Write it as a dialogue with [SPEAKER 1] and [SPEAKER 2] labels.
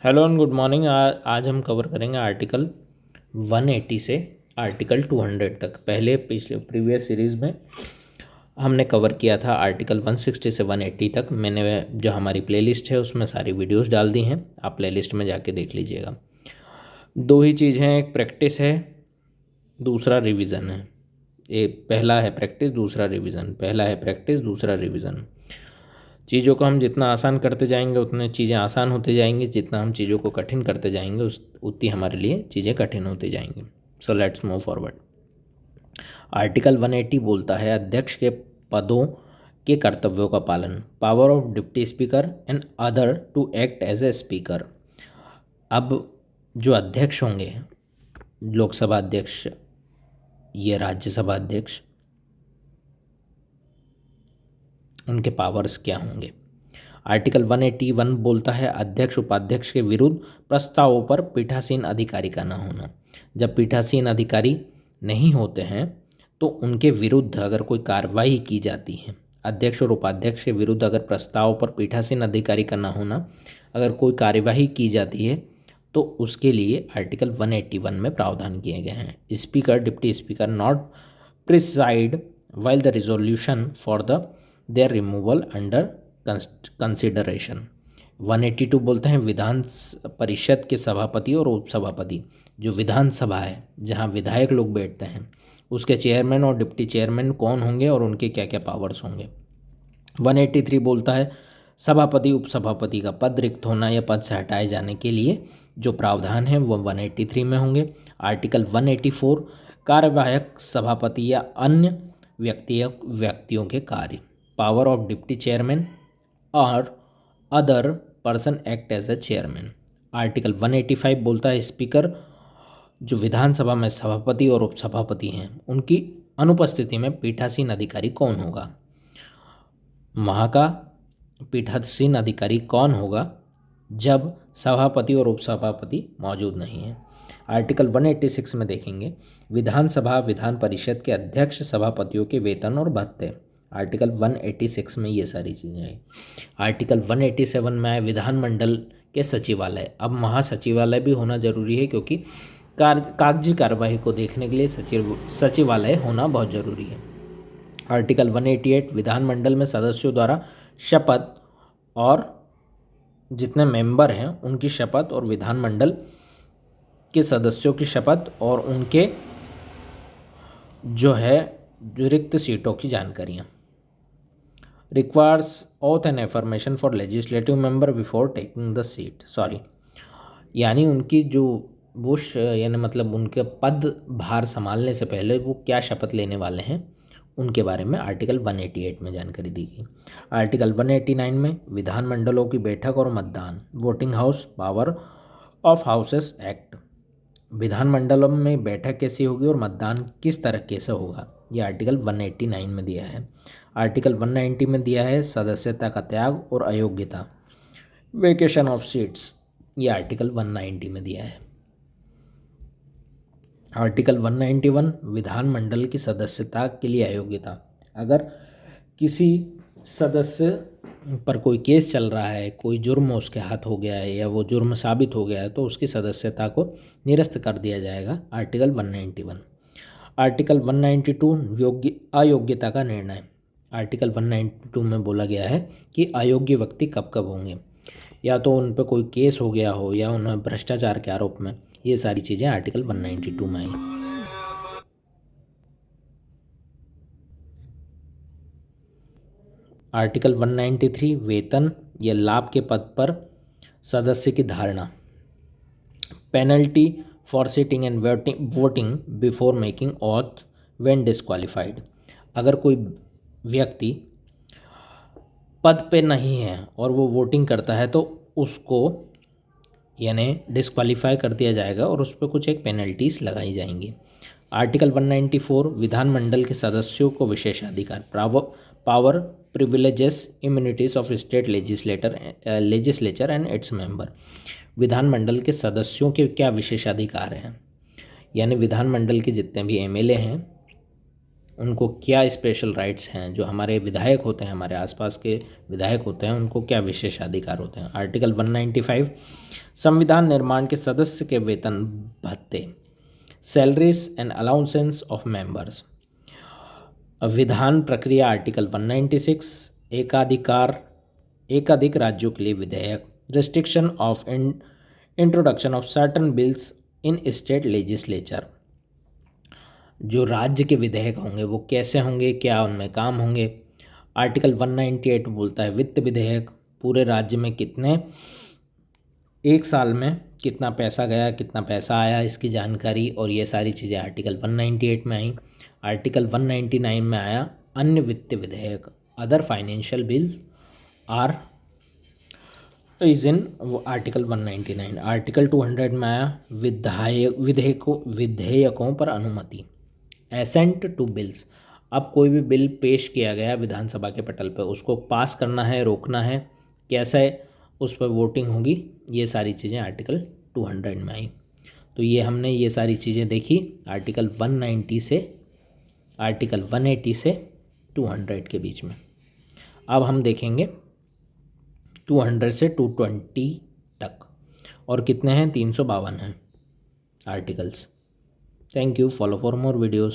[SPEAKER 1] Hello and good morning. आज हम cover करेंगे आर्टिकल 180 से आर्टिकल 200 तक। पहले पिछले प्रीवियस सीरीज़ में हमने कवर किया था आर्टिकल 160 से 180 तक। मैंने जो हमारी प्लेलिस्ट है उसमें सारी वीडियोस डाल दी हैं, आप प्लेलिस्ट में जाके देख लीजिएगा। दो ही चीज़ हैं, एक प्रैक्टिस है, दूसरा रिवीजन है। एक पहला है प्रैक्टिस, दूसरा रिवीजन। पहला है प्रैक्टिस, दूसरा रिवीजन। चीज़ों को हम जितना आसान करते जाएंगे उतने चीज़ें आसान होती जाएंगी, जितना हम चीज़ों को कठिन करते जाएंगे उतनी हमारे लिए चीज़ें कठिन होती जाएंगी। So let's move forward. Article 180 बोलता है अध्यक्ष के पदों के कर्तव्यों का पालन, power of deputy speaker and other to act as a speaker. अब जो अध्यक्ष होंगे, लोकसभा अध्यक्ष, ये राज्यसभा अध्यक्ष, उनके पावर्स क्या होंगे। आर्टिकल 181 बोलता है अध्यक्ष उपाध्यक्ष के विरुद्ध प्रस्तावों पर पीठासीन अधिकारी का न होना। जब पीठासीन अधिकारी नहीं होते हैं तो उनके विरुद्ध अगर कोई कार्रवाई की जाती है, अध्यक्ष और उपाध्यक्ष के विरुद्ध अगर प्रस्ताव पर पीठासीन अधिकारी का न होना, अगर कोई कार्यवाही की जाती है तो उसके लिए आर्टिकल 181 में प्रावधान किए गए हैं। Speaker, deputy speaker not preside while the resolution for the their removal under consideration. 182 बोलते हैं विधान परिषद के सभापति और उपसभापति, जो विधानसभा है जहां विधायक लोग बैठते हैं, उसके चेयरमैन और डिप्टी चेयरमैन कौन होंगे और उनके क्या क्या पावर्स होंगे। 183 बोलता है सभापति उपसभापति का पद रिक्त होना या पद से हटाए जाने के लिए जो प्रावधान है वो 183 में होंगे। आर्टिकल 184 कार्यवाहक सभापति या अन्य व्यक्तियों के कार्य, पावर ऑफ डिप्टी चेयरमैन और other person act as a chairman. Article 185 बोलता है स्पीकर, जो विधानसभा में सभापति और उपसभापति हैं, उनकी अनुपस्थिति में पीठासीन अधिकारी कौन होगा। वहाँ का पीठासीन अधिकारी कौन होगा जब सभापति और उपसभापति मौजूद नहीं हैं। आर्टिकल 186 में देखेंगे विधानसभा विधान परिषद के अध्यक्ष सभापतियों के वेतन और भत्ते। आर्टिकल 186 में ये सारी चीज़ें हैं। आर्टिकल 187 में आए विधानमंडल के सचिवालय। अब महासचिवालय भी होना जरूरी है क्योंकि कागजी कार्यवाही को देखने के लिए सचिवालय होना बहुत ज़रूरी है। आर्टिकल 188 विधानमंडल में सदस्यों द्वारा शपथ और जितने मेंबर हैं उनकी शपथ और विधानमंडल के सदस्यों की शपथ और उनके जो है रिक्त सीटों की जानकारियाँ। Requires oath and affirmation for legislative member before taking the seat. यानी उनकी जो यानी मतलब उनके पद भार संभालने से पहले वो क्या शपथ लेने वाले हैं उनके बारे में आर्टिकल 188 में जानकारी दी गई। आर्टिकल 189 में विधानमंडलों की बैठक और मतदान, voting house, power of houses act. विधानमंडलों में बैठक कैसी होगी और मतदान किस तरह कैसे होगा, ये आर्टिकल 189 में दिया है। आर्टिकल 190 में दिया है सदस्यता का त्याग और अयोग्यता, वेकेशन ऑफ सीट्स, ये आर्टिकल 190 में दिया है। आर्टिकल 191 विधानमंडल की सदस्यता के लिए अयोग्यता। अगर किसी सदस्य पर कोई केस चल रहा है, कोई जुर्म उसके हाथ हो गया है या वो जुर्म साबित हो गया है तो उसकी सदस्यता को निरस्त कर दिया जाएगा। आर्टिकल 191। आर्टिकल 192 अयोग्यता का निर्णय। आर्टिकल 192 में बोला गया है कि अयोग्य व्यक्ति कब कब होंगे, या तो उन पर कोई केस हो गया हो या उन्हें भ्रष्टाचार के आरोप में, ये सारी चीज़ें आर्टिकल 192 में आई। आर्टिकल 193 वेतन या लाभ के पद पर सदस्य की धारणा, penalty for sitting and voting before making auth when disqualified. अगर कोई व्यक्ति पद पे नहीं है और वो वोटिंग करता है तो उसको यानी डिस्क्वालीफाई कर दिया जाएगा और उस पर कुछ एक पेनल्टीज लगाई जाएंगी। आर्टिकल 194 विधानमंडल के सदस्यों को विशेषाधिकार, power, privileges, immunities of state legislature and its member. विधानमंडल के सदस्यों के क्या विशेषाधिकार हैं, यानी विधानमंडल के जितने भी एमएलए हैं उनको क्या स्पेशल राइट्स हैं, जो हमारे विधायक होते हैं, हमारे आसपास के विधायक होते हैं, उनको क्या विशेषाधिकार होते हैं। आर्टिकल 195 संविधान निर्माण के सदस्य के वेतन भत्ते, सैलरीज एंड अलाउंसेंस ऑफ मेंबर्स। विधान प्रक्रिया आर्टिकल 196 एकाधिक राज्यों के लिए विधेयक, restriction of introduction of certain bills in state legislature. जो राज्य के विधेयक होंगे वो कैसे होंगे, क्या उनमें काम होंगे। आर्टिकल 198 बोलता है वित्त विधेयक, पूरे राज्य में कितने, एक साल में कितना पैसा गया, कितना पैसा आया, इसकी जानकारी और ये सारी चीज़ें आर्टिकल 198 में आई। आर्टिकल 199 में आया अन्य वित्त विधेयक, other financial bill are is in वो आर्टिकल 199। आर्टिकल 200 में आया विधेयकों पर अनुमति, एसेंट टू बिल्स। अब कोई भी बिल पेश किया गया विधानसभा के पटल पर, उसको पास करना है, रोकना है, कैसे उस पर वोटिंग होगी, ये सारी चीज़ें आर्टिकल 200 में आई। तो ये हमने ये सारी चीज़ें देखी आर्टिकल 190 से आर्टिकल 180 से 200 के बीच में। अब हम देखेंगे 200 से 220 तक, और कितने हैं, 352 हैं articles. Thank you, follow for more videos.